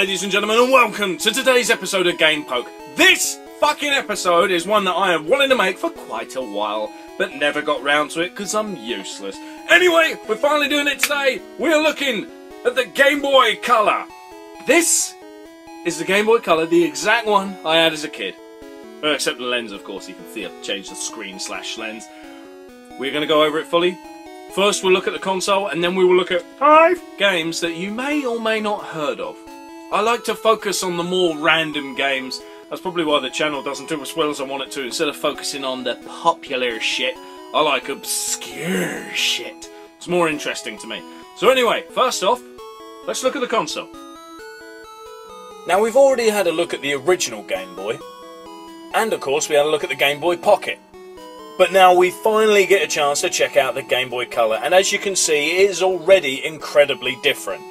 ladies and gentlemen, and welcome to today's episode of Game Poke. This fucking episode is one that I have wanted to make for quite a while, but never got round to it because I'm useless. Anyway, we're finally doing it today. We're looking at the Game Boy Color. This is the Game Boy Color, the exact one I had as a kid. Except the lens, of course. You can see I've changed the screen/lens. We're going to go over it fully. First we'll look at the console, and then we will look at 5 games that you may or may not heard of. I like to focus on the more random games. That's probably why the channel doesn't do as well as I want it to. Instead of focusing on the popular shit, I like obscure shit. It's more interesting to me. So anyway, first off, let's look at the console. Now we've already had a look at the original Game Boy, and of course we had a look at the Game Boy Pocket. But now we finally get a chance to check out the Game Boy Color, and as you can see, it is already incredibly different.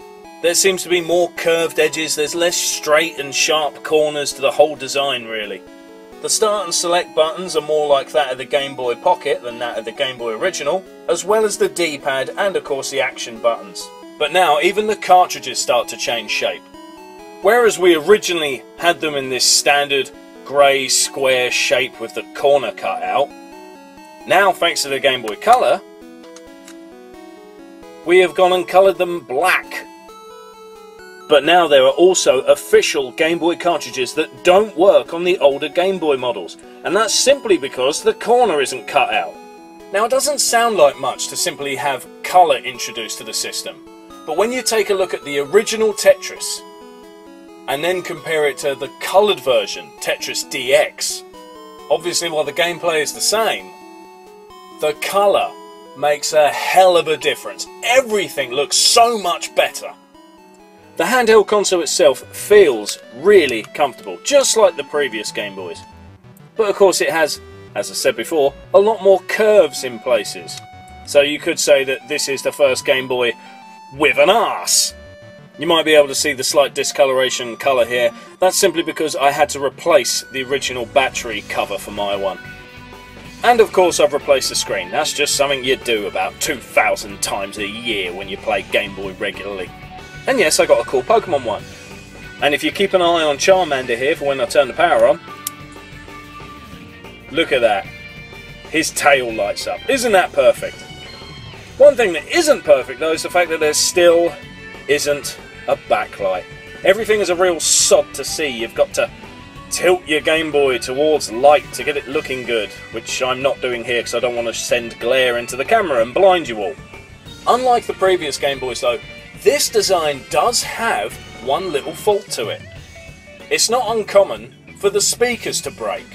There seems to be more curved edges, there's less straight and sharp corners to the whole design really. The start and select buttons are more like that of the Game Boy Pocket than that of the Game Boy original, as well as the D-pad and of course the action buttons. But now even the cartridges start to change shape. Whereas we originally had them in this standard grey square shape with the corner cut out, now, thanks to the Game Boy Color, we have gone and coloured them black. But now there are also official Game Boy cartridges that don't work on the older Game Boy models, and that's simply because the corner isn't cut out. Now, it doesn't sound like much to simply have colour introduced to the system, but when you take a look at the original Tetris, and then compare it to the coloured version, Tetris DX, obviously while the gameplay is the same, the colour makes a hell of a difference. Everything looks so much better. The handheld console itself feels really comfortable, just like the previous Game Boys. But of course it has, as I said before, a lot more curves in places. So you could say that this is the first Game Boy with an arse. You might be able to see the slight discoloration colour here. That's simply because I had to replace the original battery cover for my one. And of course I've replaced the screen. That's just something you do about 2,000 times a year when you play Game Boy regularly. And yes, I got a cool Pokemon one. And if you keep an eye on Charmander here for when I turn the power on, look at that. His tail lights up. Isn't that perfect? One thing that isn't perfect though is the fact that there still isn't a backlight. Everything is a real sod to see. You've got to tilt your Game Boy towards light to get it looking good, which I'm not doing here because I don't want to send glare into the camera and blind you all. Unlike the previous Game Boys though, this design does have one little fault to it. It's not uncommon for the speakers to break.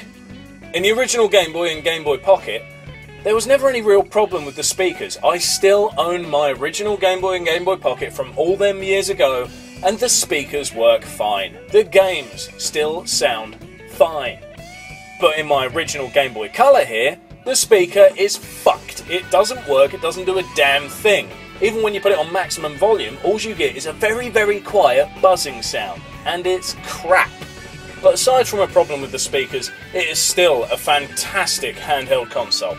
In the original Game Boy and Game Boy Pocket, there was never any real problem with the speakers. I still own my original Game Boy and Game Boy Pocket from all them years ago, and the speakers work fine. The games still sound fine. But in my original Game Boy Color here, the speaker is fucked. It doesn't work, it doesn't do a damn thing. Even when you put it on maximum volume, all you get is a very, very quiet buzzing sound. And it's crap. But aside from a problem with the speakers, it is still a fantastic handheld console.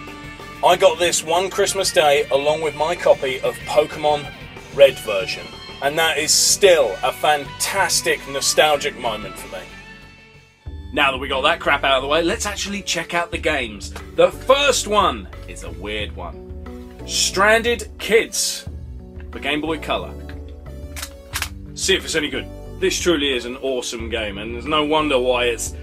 I got this one Christmas Day along with my copy of Pokemon Red version. And that is still a fantastic nostalgic moment for me. Now that we got that crap out of the way, let's actually check out the games. The first one is a weird one. Stranded Kids for Game Boy Color. See if it's any good. This truly is an awesome game, and there's no wonder why it's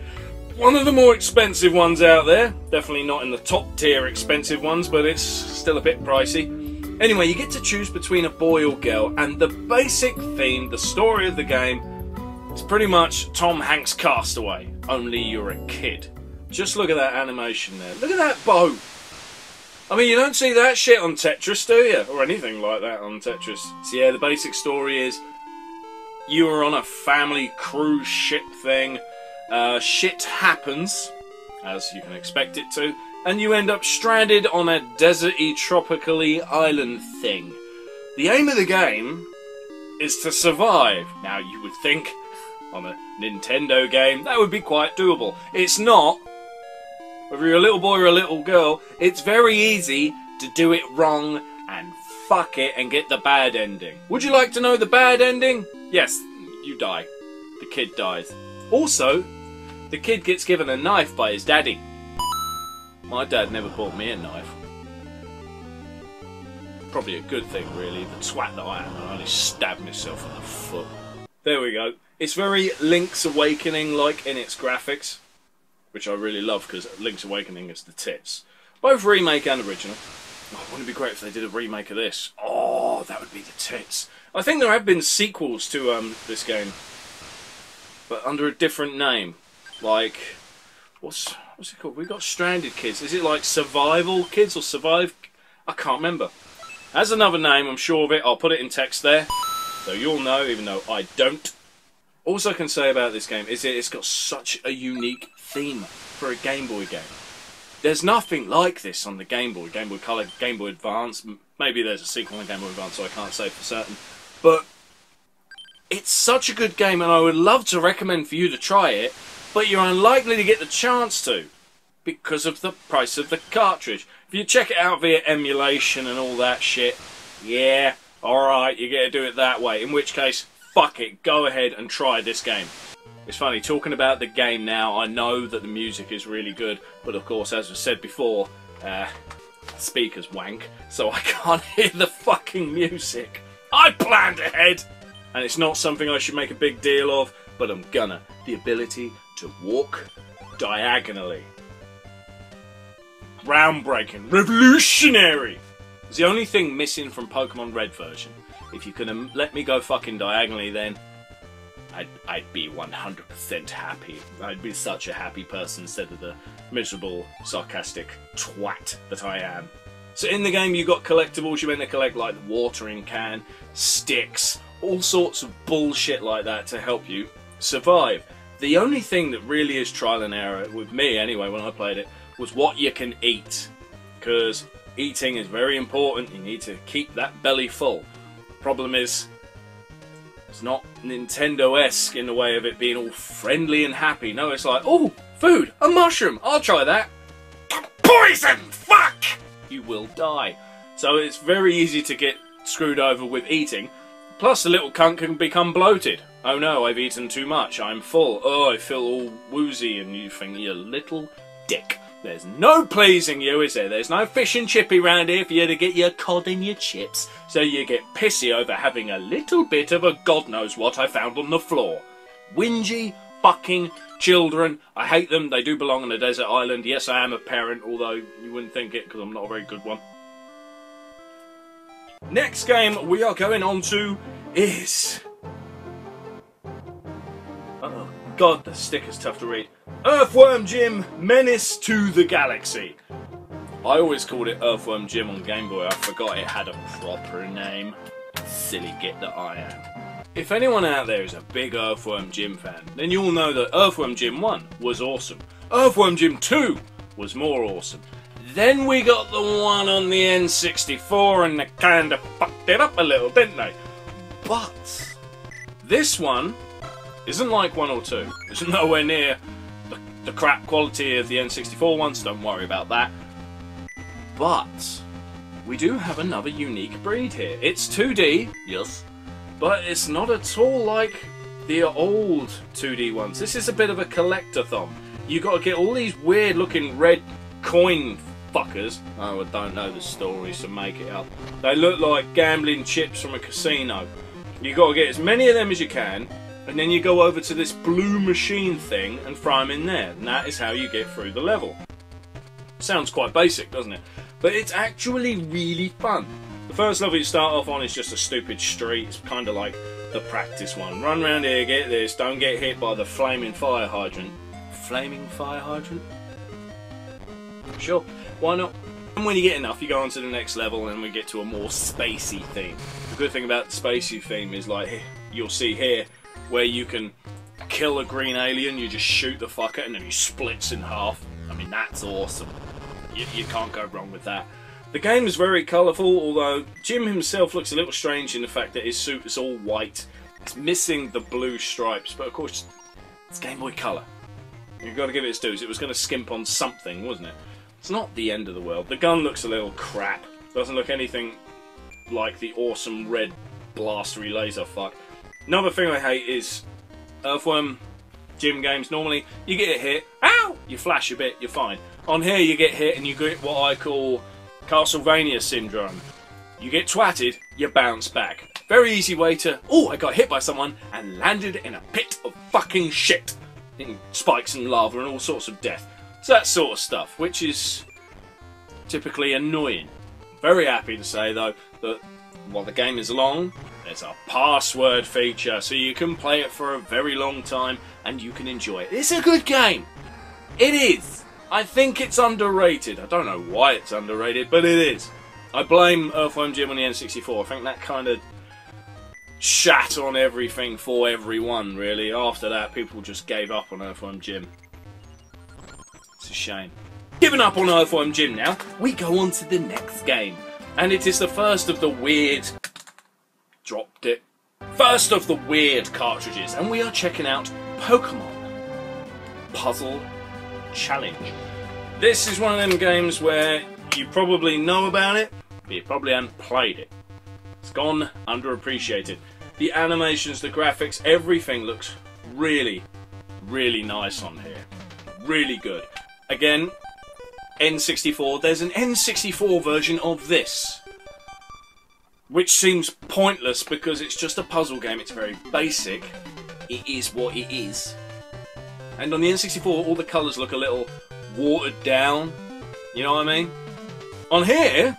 one of the more expensive ones out there. Definitely not in the top tier expensive ones, but it's still a bit pricey. Anyway, you get to choose between a boy or girl, and the basic theme, the story of the game, is pretty much Tom Hanks' Castaway, only you're a kid. Just look at that animation there. Look at that boat. I mean, you don't see that shit on Tetris, do you? Or anything like that on Tetris. So yeah, the basic story is you are on a family cruise ship thing. Shit happens, as you can expect it to. And you end up stranded on a deserty, tropically island thing. The aim of the game is to survive. Now, you would think, on a Nintendo game, that would be quite doable. It's not. Whether you're a little boy or a little girl, it's very easy to do it wrong and fuck it and get the bad ending. Would you like to know the bad ending? Yes, you die. the kid dies. Also, the kid gets given a knife by his daddy. My dad never bought me a knife. Probably a good thing, really. The twat that I am, I only stabbed myself in the foot. There we go. It's very Link's Awakening-like in its graphics, which I really love because Link's Awakening is the tits. Both remake and original. Oh, wouldn't it be great if they did a remake of this? Oh, that would be the tits. I think there have been sequels to this game, but under a different name. Like, what's it called? We got Stranded Kids. Is it like Survival Kids or Survive? I can't remember. Has another name, I'm sure of it. I'll put it in text there, so you'll know, even though I don't. All I can say about this game is it's got such a unique theme for a Game Boy game. There's nothing like this on the Game Boy, Game Boy Color, Game Boy Advance. Maybe there's a sequel on Game Boy Advance, so I can't say for certain. But it's such a good game, and I would love to recommend for you to try it, but you're unlikely to get the chance to because of the price of the cartridge. If you check it out via emulation and all that shit, yeah, alright, you get to do it that way. In which case, fuck it, go ahead and try this game. It's funny, talking about the game now, I know that the music is really good, but of course, as I said before, speakers wank, so I can't hear the fucking music. I planned ahead! And it's not something I should make a big deal of, but I'm gonna. The ability to walk diagonally. Groundbreaking, revolutionary! It's the only thing missing from Pokemon Red version. If you can let me go fucking diagonally, then I'd be 100% happy. I'd be such a happy person instead of the miserable, sarcastic twat that I am. So in the game you got collectibles you meant to collect, like the watering can, sticks, all sorts of bullshit like that to help you survive. The only thing that really is trial and error, with me anyway when I played it, was what you can eat. Because eating is very important, you need to keep that belly full. Problem is, it's not Nintendo-esque in the way of it being all friendly and happy. No, it's like, oh, food, a mushroom, I'll try that. Poison, fuck! You will die. So it's very easy to get screwed over with eating. Plus the little cunt can become bloated. Oh no, I've eaten too much, I'm full. Oh, I feel all woozy, and you think, you little dick. There's no pleasing you, is there? There's no fish and chippy round here for you to get your cod and your chips. So you get pissy over having a little bit of a God knows what I found on the floor. Whingy fucking children. I hate them. They do belong on a desert island. Yes, I am a parent, although you wouldn't think it because I'm not a very good one. Next game we are going on to is... oh God, the sticker's tough to read. Earthworm Jim, Menace to the Galaxy. I always called it Earthworm Jim on Game Boy. I forgot it had a proper name. Silly git that I am. If anyone out there is a big Earthworm Jim fan, then you'll know that Earthworm Jim 1 was awesome. Earthworm Jim 2 was more awesome. Then we got the one on the N64 and they kinda fucked it up a little, didn't they? But this one isn't like 1 or 2. It's nowhere near the crap quality of the N64 ones, don't worry about that. But we do have another unique breed here. It's 2D, yes, but it's not at all like the old 2D ones. This is a bit of a collectathon. You got to get all these weird looking red coin fuckers. Oh, I don't know the story, so make it up. They look like gambling chips from a casino. You got to get as many of them as you can, and then you go over to this blue machine thing and throw them in there, and that is how you get through the level. Sounds quite basic, doesn't it? But it's actually really fun. The first level you start off on is just a stupid street. It's kind of like the practice one. Run around here, get this, don't get hit by the flaming fire hydrant. Flaming fire hydrant? Sure, why not? And when you get enough, you go on to the next level and we get to a more spacey theme. The good thing about the spacey theme is, like, you'll see here, where you can kill a green alien, you just shoot the fucker and then he splits in half. I mean, that's awesome. You can't go wrong with that. The game is very colourful, although Jim himself looks a little strange in the fact that his suit is all white. It's missing the blue stripes, but of course, it's Game Boy Color. You've got to give it its dues. It was going to skimp on something, wasn't it? It's not the end of the world. The gun looks a little crap. Doesn't look anything like the awesome red blastery laser fuck. Another thing I hate is Earthworm Jim games, normally you get a hit, ow, you flash a bit, you're fine. On here you get hit and you get what I call Castlevania syndrome. You get twatted, you bounce back. Very easy way to, oh, I got hit by someone and landed in a pit of fucking shit. In spikes and lava and all sorts of death. So that sort of stuff, which is typically annoying. Very happy to say though that while the game is long, there's a password feature so you can play it for a very long time and you can enjoy it. It's a good game. It is. I think it's underrated. I don't know why it's underrated, but it is. I blame Earthworm Jim on the N64. I think that kind of shat on everything for everyone, really. After that, people just gave up on Earthworm Jim. It's a shame. Giving up on Earthworm Jim now, we go on to the next game. And it is the first of the weird... Dropped it. First of the weird cartridges. And we are checking out Pokemon Puzzle Challenge. This is one of them games where you probably know about it, but you probably haven't played it. It's gone underappreciated. The animations, the graphics, everything looks really, really nice on here. Really good. Again, N64. There's an N64 version of this, which seems pointless because it's just a puzzle game. It's very basic. It is what it is. And on the N64, all the colours look a little watered down. You know what I mean? On here,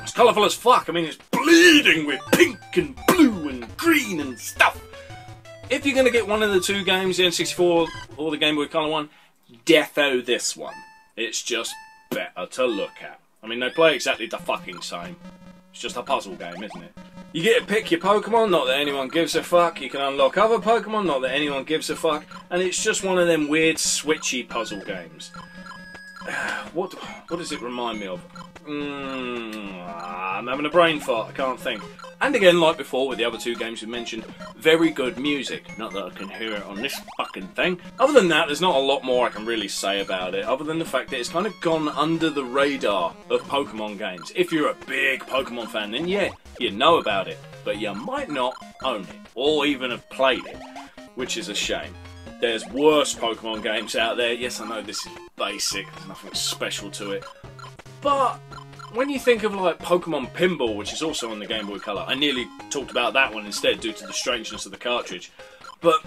it's colourful as fuck. I mean, it's bleeding with pink and blue and green and stuff. If you're going to get one of the two games, the N64 or the Game Boy Color one, defo this one. It's just better to look at. I mean, they play exactly the fucking same. It's just a puzzle game, isn't it? You get to pick your Pokemon, not that anyone gives a fuck. You can unlock other Pokemon, not that anyone gives a fuck. And it's just one of them weird, switchy puzzle games. What does it remind me of? I'm having a brain fart, I can't think. And again, like before with the other two games we mentioned, very good music. Not that I can hear it on this fucking thing. Other than that, there's not a lot more I can really say about it, other than the fact that it's kind of gone under the radar of Pokemon games. If you're a big Pokemon fan, then yeah, you know about it. But you might not own it, or even have played it, which is a shame. There's worse Pokemon games out there. Yes, I know this is basic, there's nothing special to it. But when you think of like Pokemon Pinball, which is also on the Game Boy Color, I nearly talked about that one instead due to the strangeness of the cartridge. But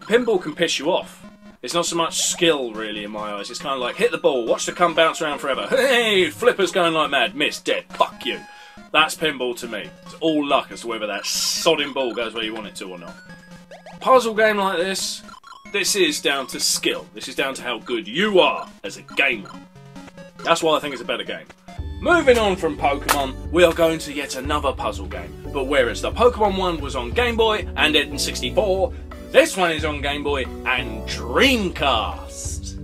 Pinball can piss you off. It's not so much skill really in my eyes. It's kind of like hit the ball, watch the cum bounce around forever. Hey, flipper's going like mad, miss, dead, fuck you. That's Pinball to me. It's all luck as to whether that sodding ball goes where you want it to or not. Puzzle game like this is down to skill. This is down to how good you are as a gamer. That's why I think it's a better game. Moving on from Pokemon, we are going to yet another puzzle game. But whereas the Pokemon one was on Game Boy and N64, this one is on Game Boy and Dreamcast.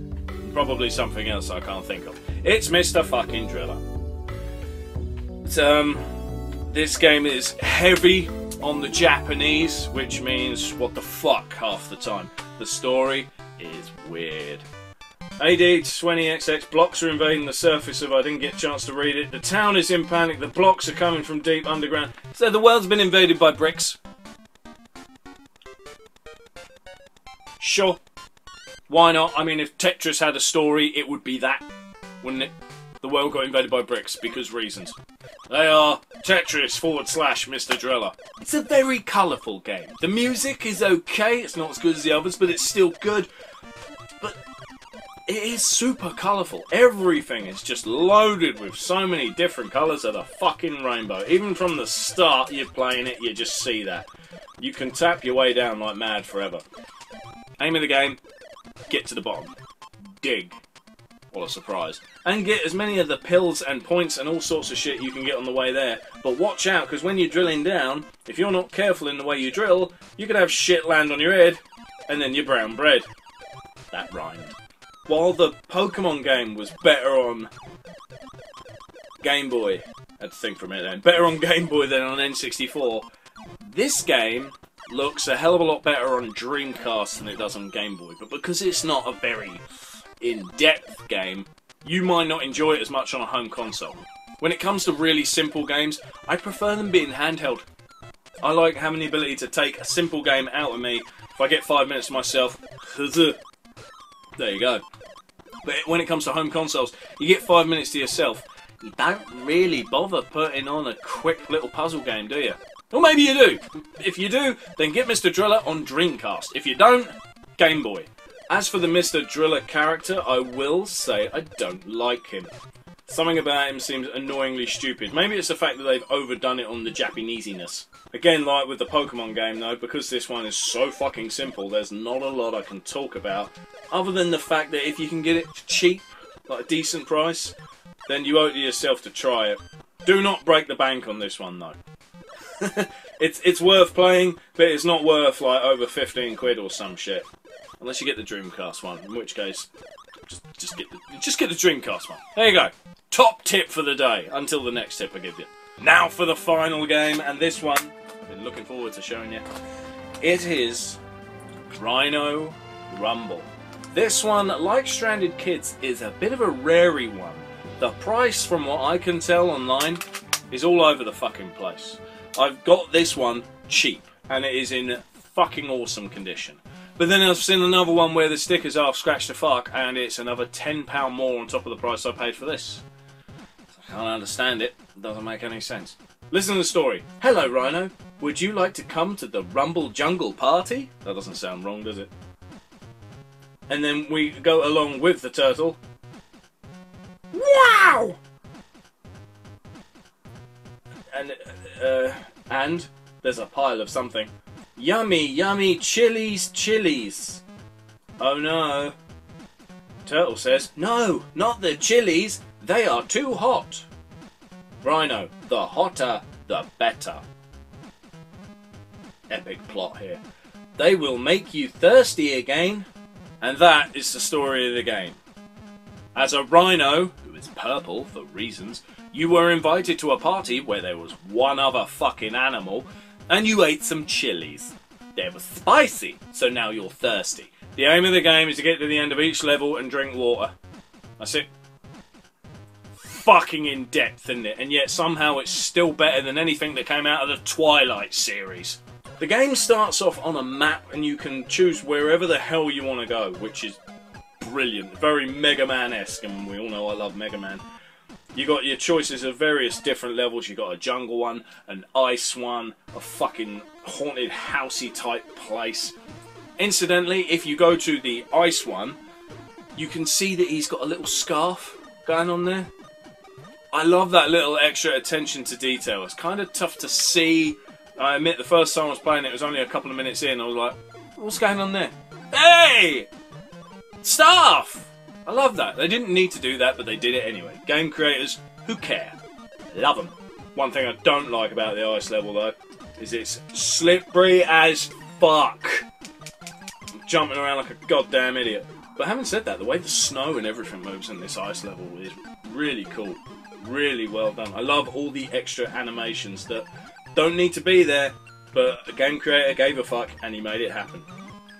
Probably something else I can't think of. It's Mr. fucking Driller. This game is heavy on the Japanese, which means what the fuck half the time. The story is weird. AD 20XX, blocks are invading the surface of, I didn't get a chance to read it. The town is in panic, the blocks are coming from deep underground. So the world's been invaded by bricks. Sure. Why not? I mean, if Tetris had a story, it would be that, wouldn't it? The world got invaded by bricks, because reasons. They are Tetris / Mr. Driller. It's a very colourful game. The music is okay, it's not as good as the others, but it's still good. But it is super colourful. Everything is just loaded with so many different colours of the fucking rainbow. Even from the start you're playing it, you just see that. You can tap your way down like mad forever. Aim of the game, get to the bottom. Dig. What a surprise. And get as many of the pills and points and all sorts of shit you can get on the way there. But watch out, because when you're drilling down, if you're not careful in the way you drill, you can have shit land on your head, and then you're brown bread. That rhymed. While the Pokemon game was better on Game Boy, I had to think for a minute then, better on Game Boy than on N64, this game looks a hell of a lot better on Dreamcast than it does on Game Boy. But because it's not a very in-depth game, you might not enjoy it as much on a home console. When it comes to really simple games, I prefer them being handheld. I like having the ability to take a simple game out of me, If I get 5 minutes to myself, there you go. But when it comes to home consoles, you get 5 minutes to yourself, you don't really bother putting on a quick little puzzle game, do you? Or maybe you do. If you do, then get Mr. Driller on Dreamcast. If you don't, Game Boy. As for the Mr. Driller character, I will say I don't like him. Something about him seems annoyingly stupid. Maybe it's the fact that they've overdone it on the Japanesiness. Again, like with the Pokemon game though, because this one is so fucking simple, there's not a lot I can talk about. Other than the fact that if you can get it cheap, like a decent price, then you owe it to yourself to try it. Do not break the bank on this one though. It's worth playing, but it's not worth like over 15 quid or some shit. Unless you get the Dreamcast one, in which case, just get the Dreamcast one. There you go. Top tip for the day, until the next tip I give you. Now for the final game, and this one, I've been looking forward to showing you. It is Rhino Rumble. This one, like Stranded Kids, is a bit of a rarey one. The price, from what I can tell online, is all over the fucking place. I've got this one cheap, and it is in fucking awesome condition. But then I've seen another one where the sticker's half scratched to fuck, and it's another £10 more on top of the price I paid for this. I can't understand it. It doesn't make any sense. Listen to the story. Hello, Rhino. Would you like to come to the Rumble Jungle party? That doesn't sound wrong, does it? And then we go along with the turtle. Wow! And there's a pile of something. Yummy, yummy chilies, chilies. Oh no. Turtle says, no, not the chilies. They are too hot. Rhino, the hotter, the better. Epic plot here. They will make you thirsty again. And that is the story of the game. As a rhino, who is purple for reasons, you were invited to a party where there was one other fucking animal, and you ate some chilies. They were spicy, so now you're thirsty. The aim of the game is to get to the end of each level and drink water. That's it. Fucking in depth, isn't it? And yet somehow it's still better than anything that came out of the Twilight series. The game starts off on a map and you can choose wherever the hell you want to go, which is brilliant. Very Mega Man-esque, and we all know I love Mega Man. You got your choices of various different levels. You got a jungle one, an ice one, a fucking haunted housey type place. Incidentally, if you go to the ice one, you can see that he's got a little scarf going on there. I love that little extra attention to detail. It's kind of tough to see. I admit the first time I was playing it was only a couple of minutes in. I was like, what's going on there? Hey! Staff! I love that. They didn't need to do that, but they did it anyway. Game creators, who care? Love them. One thing I don't like about the ice level, though, is it's slippery as fuck. I'm jumping around like a goddamn idiot. But having said that, the way the snow and everything moves in this ice level is really cool. Really well done. I love all the extra animations that don't need to be there, but a game creator gave a fuck and he made it happen.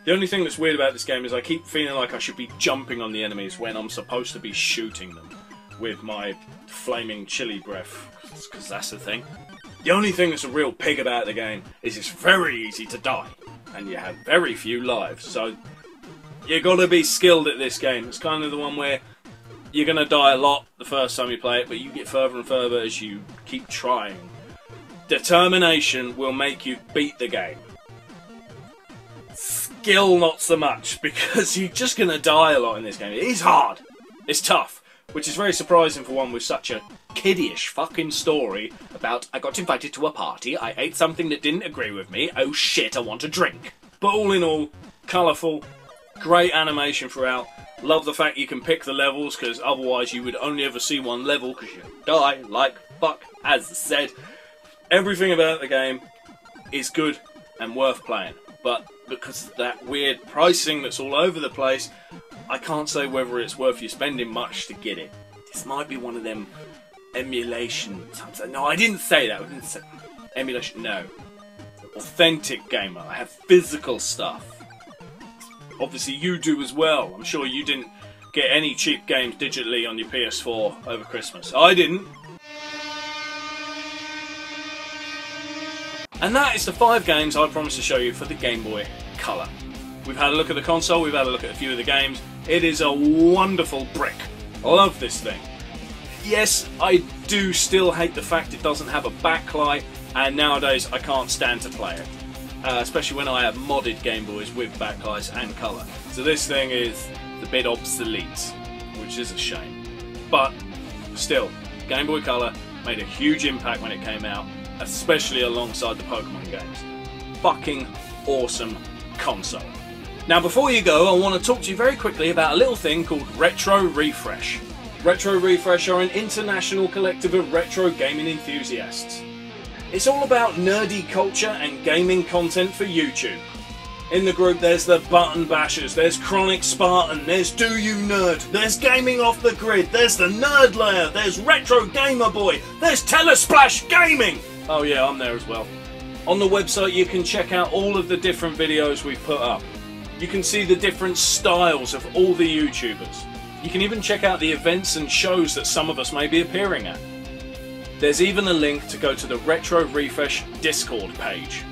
The only thing that's weird about this game is I keep feeling like I should be jumping on the enemies when I'm supposed to be shooting them with my flaming chili breath, because that's the thing. The only thing that's a real pig about the game is it's very easy to die, and you have very few lives, so you gotta be skilled at this game. It's kind of the one where you're gonna die a lot the first time you play it, but you get further and further as you keep trying. Determination will make you beat the game. Skill not so much, because you're just gonna die a lot in this game. It is hard. It's tough, which is very surprising for one with such a kiddie-ish fucking story about, I got invited to a party, I ate something that didn't agree with me, oh shit, I want a drink. But all in all, colourful, great animation throughout. Love the fact you can pick the levels, because otherwise you would only ever see one level, because you die like fuck, as said. Everything about the game is good and worth playing, but because of that weird pricing that's all over the place, I can't say whether it's worth you spending much to get it. This might be one of them emulation types. No, I didn't say that. I didn't say emulation. No, authentic gamer. I have physical stuff. Obviously, you do as well. I'm sure you didn't get any cheap games digitally on your PS4 over Christmas. I didn't. And that is the 5 games I promised to show you for the Game Boy Color. We've had a look at the console, we've had a look at a few of the games. It is a wonderful brick. I love this thing. Yes, I do still hate the fact it doesn't have a backlight, and nowadays I can't stand to play it. Especially when I have modded Game Boys with backlights and colour. So this thing is a bit obsolete, which is a shame. But still, Game Boy Color made a huge impact when it came out, especially alongside the Pokemon games. Fucking awesome console. Now before you go, I want to talk to you very quickly about a little thing called Retro Refresh. Retro Refresh are an international collective of retro gaming enthusiasts. It's all about nerdy culture and gaming content for YouTube. In the group there's the Button Bashers, there's Chronic Spartan, there's Do You Nerd, there's Gaming Off the Grid, there's the Nerd Layer, there's Retro Gamer Boy, there's Telesplash Gaming! Oh yeah, I'm there as well. On the website you can check out all of the different videos we've put up. You can see the different styles of all the YouTubers. You can even check out the events and shows that some of us may be appearing at. There's even a link to go to the Retro Refresh Discord page,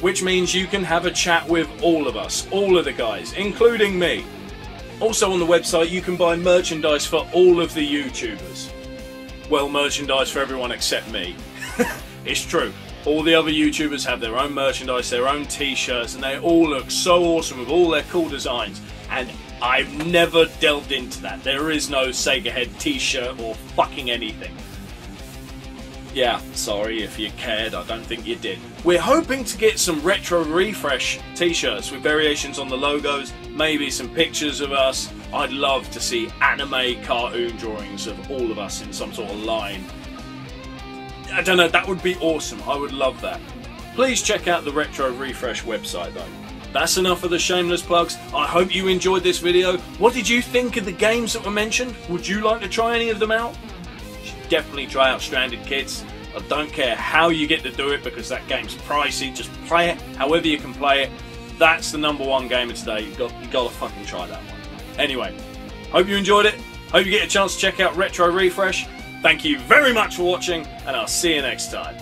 which means you can have a chat with all of us, all of the guys, including me. Also on the website you can buy merchandise for all of the YouTubers. Well, merchandise for everyone except me. It's true. All the other YouTubers have their own merchandise, their own t-shirts, and they all look so awesome with all their cool designs. And I've never delved into that. There is no Sega Head t-shirt or fucking anything. Yeah, sorry if you cared, I don't think you did. We're hoping to get some Retro Refresh t-shirts with variations on the logos, maybe some pictures of us. I'd love to see anime cartoon drawings of all of us in some sort of line. I don't know, that would be awesome. I would love that. Please check out the Retro Refresh website though. That's enough of the shameless plugs. I hope you enjoyed this video. What did you think of the games that were mentioned? Would you like to try any of them out? You should definitely try out Stranded, kids. I don't care how you get to do it because that game's pricey. Just play it however you can play it. That's the #1 game of today. You gotta fucking try that one. Anyway, hope you enjoyed it. Hope you get a chance to check out Retro Refresh. Thank you very much for watching, and I'll see you next time.